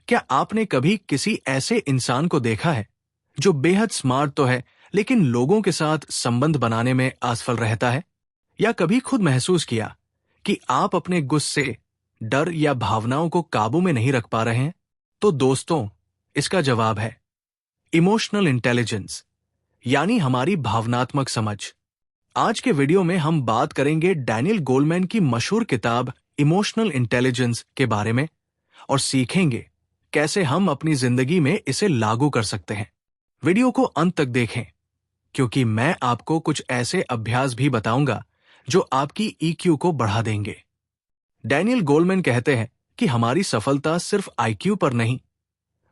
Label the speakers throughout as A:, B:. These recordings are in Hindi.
A: क्या आपने कभी किसी ऐसे इंसान को देखा है जो बेहद स्मार्ट तो है लेकिन लोगों के साथ संबंध बनाने में असफल रहता है? या कभी खुद महसूस किया कि आप अपने गुस्से, डर या भावनाओं को काबू में नहीं रख पा रहे हैं? तो दोस्तों, इसका जवाब है इमोशनल इंटेलिजेंस, यानी हमारी भावनात्मक समझ। आज के वीडियो में हम बात करेंगे डैनियल गोलमैन की मशहूर किताब इमोशनल इंटेलिजेंस के बारे में और सीखेंगे कैसे हम अपनी जिंदगी में इसे लागू कर सकते हैं। वीडियो को अंत तक देखें, क्योंकि मैं आपको कुछ ऐसे अभ्यास भी बताऊंगा जो आपकी ईक्यू को बढ़ा देंगे। डैनियल गोलमैन कहते हैं कि हमारी सफलता सिर्फ आईक्यू पर नहीं,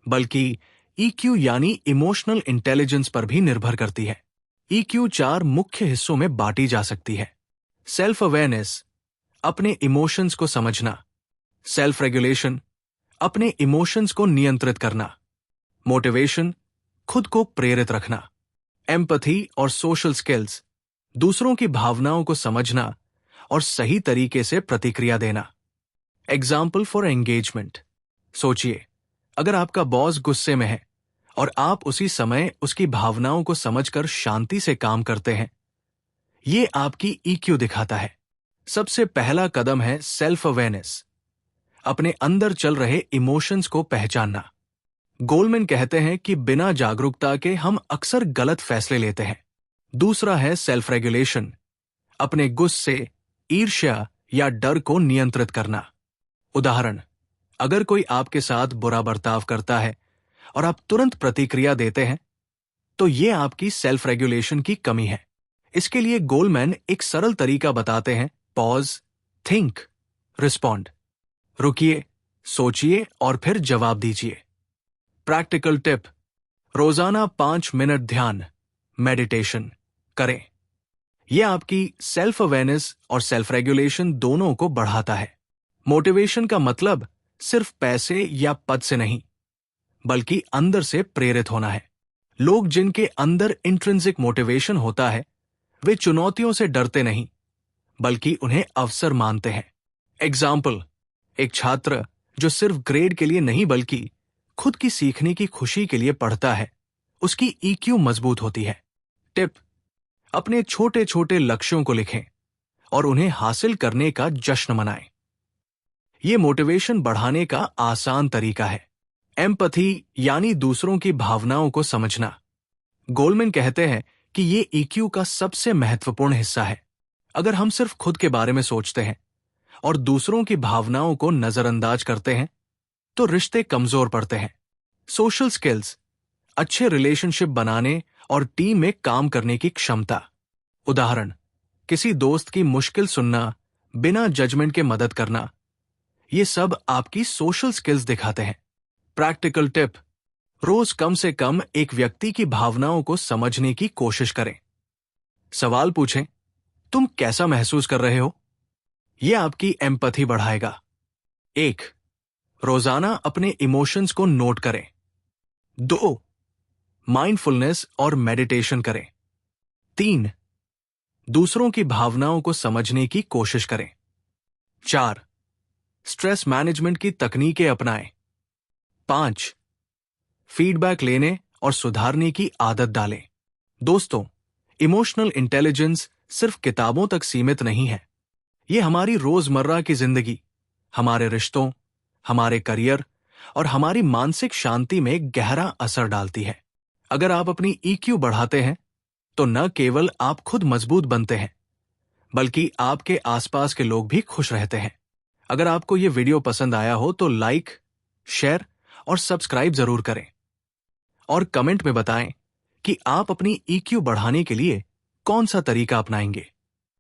A: बल्कि ईक्यू यानी इमोशनल इंटेलिजेंस पर भी निर्भर करती है। ईक्यू 4 मुख्य हिस्सों में बांटी जा सकती है। सेल्फ अवेयरनेस, अपने इमोशंस को समझना। सेल्फ रेगुलेशन, अपने इमोशंस को नियंत्रित करना। मोटिवेशन, खुद को प्रेरित रखना। एम्पैथी और सोशल स्किल्स, दूसरों की भावनाओं को समझना और सही तरीके से प्रतिक्रिया देना। एग्जाम्पल फॉर एंगेजमेंट, सोचिए, अगर आपका बॉस गुस्से में है और आप उसी समय उसकी भावनाओं को समझकर शांति से काम करते हैं, ये आपकी ईक्यू दिखाता है। सबसे पहला कदम है सेल्फ अवेयरनेस, अपने अंदर चल रहे इमोशंस को पहचानना। गोलमैन कहते हैं कि बिना जागरूकता के हम अक्सर गलत फैसले लेते हैं। दूसरा है सेल्फ रेगुलेशन, अपने गुस्से, ईर्ष्या या डर को नियंत्रित करना। उदाहरण, अगर कोई आपके साथ बुरा बर्ताव करता है और आप तुरंत प्रतिक्रिया देते हैं, तो यह आपकी सेल्फ रेगुलेशन की कमी है। इसके लिए गोलमैन एक सरल तरीका बताते हैं, पॉज, थिंक, रिस्पॉन्ड। रुकिए, सोचिए और फिर जवाब दीजिए। प्रैक्टिकल टिप, रोजाना 5 मिनट ध्यान, मेडिटेशन करें। यह आपकी सेल्फ अवेयरनेस और सेल्फ रेगुलेशन दोनों को बढ़ाता है। मोटिवेशन का मतलब सिर्फ पैसे या पद से नहीं, बल्कि अंदर से प्रेरित होना है। लोग जिनके अंदर इंट्रिंसिक मोटिवेशन होता है, वे चुनौतियों से डरते नहीं, बल्कि उन्हें अवसर मानते हैं। एग्जाम्पल, एक छात्र जो सिर्फ ग्रेड के लिए नहीं बल्कि खुद की सीखने की खुशी के लिए पढ़ता है, उसकी ईक्यू मजबूत होती है। टिप, अपने छोटे छोटे लक्ष्यों को लिखें और उन्हें हासिल करने का जश्न मनाएं। यह मोटिवेशन बढ़ाने का आसान तरीका है। एम्पैथी यानी दूसरों की भावनाओं को समझना। गोलमैन कहते हैं कि यह ईक्यू का सबसे महत्वपूर्ण हिस्सा है। अगर हम सिर्फ खुद के बारे में सोचते हैं और दूसरों की भावनाओं को नजरअंदाज करते हैं, तो रिश्ते कमजोर पड़ते हैं। सोशल स्किल्स, अच्छे रिलेशनशिप बनाने और टीम में काम करने की क्षमता। उदाहरण, किसी दोस्त की मुश्किल सुनना, बिना जजमेंट के मदद करना, ये सब आपकी सोशल स्किल्स दिखाते हैं। प्रैक्टिकल टिप, रोज कम से कम एक व्यक्ति की भावनाओं को समझने की कोशिश करें। सवाल पूछें, तुम कैसा महसूस कर रहे हो? यह आपकी एम्पैथी बढ़ाएगा। 1, रोजाना अपने इमोशंस को नोट करें। 2, माइंडफुलनेस और मेडिटेशन करें। 3, दूसरों की भावनाओं को समझने की कोशिश करें। 4, स्ट्रेस मैनेजमेंट की तकनीकें अपनाएं। 5, फीडबैक लेने और सुधारने की आदत डालें। दोस्तों, इमोशनल इंटेलिजेंस सिर्फ किताबों तक सीमित नहीं है। यह हमारी रोजमर्रा की जिंदगी, हमारे रिश्तों, हमारे करियर और हमारी मानसिक शांति में गहरा असर डालती है। अगर आप अपनी ईक्यू बढ़ाते हैं, तो न केवल आप खुद मजबूत बनते हैं, बल्कि आपके आसपास के लोग भी खुश रहते हैं। अगर आपको यह वीडियो पसंद आया हो तो लाइक, शेयर और सब्सक्राइब जरूर करें। और कमेंट में बताएं कि आप अपनी ईक्यू बढ़ाने के लिए कौन सा तरीका अपनाएंगे।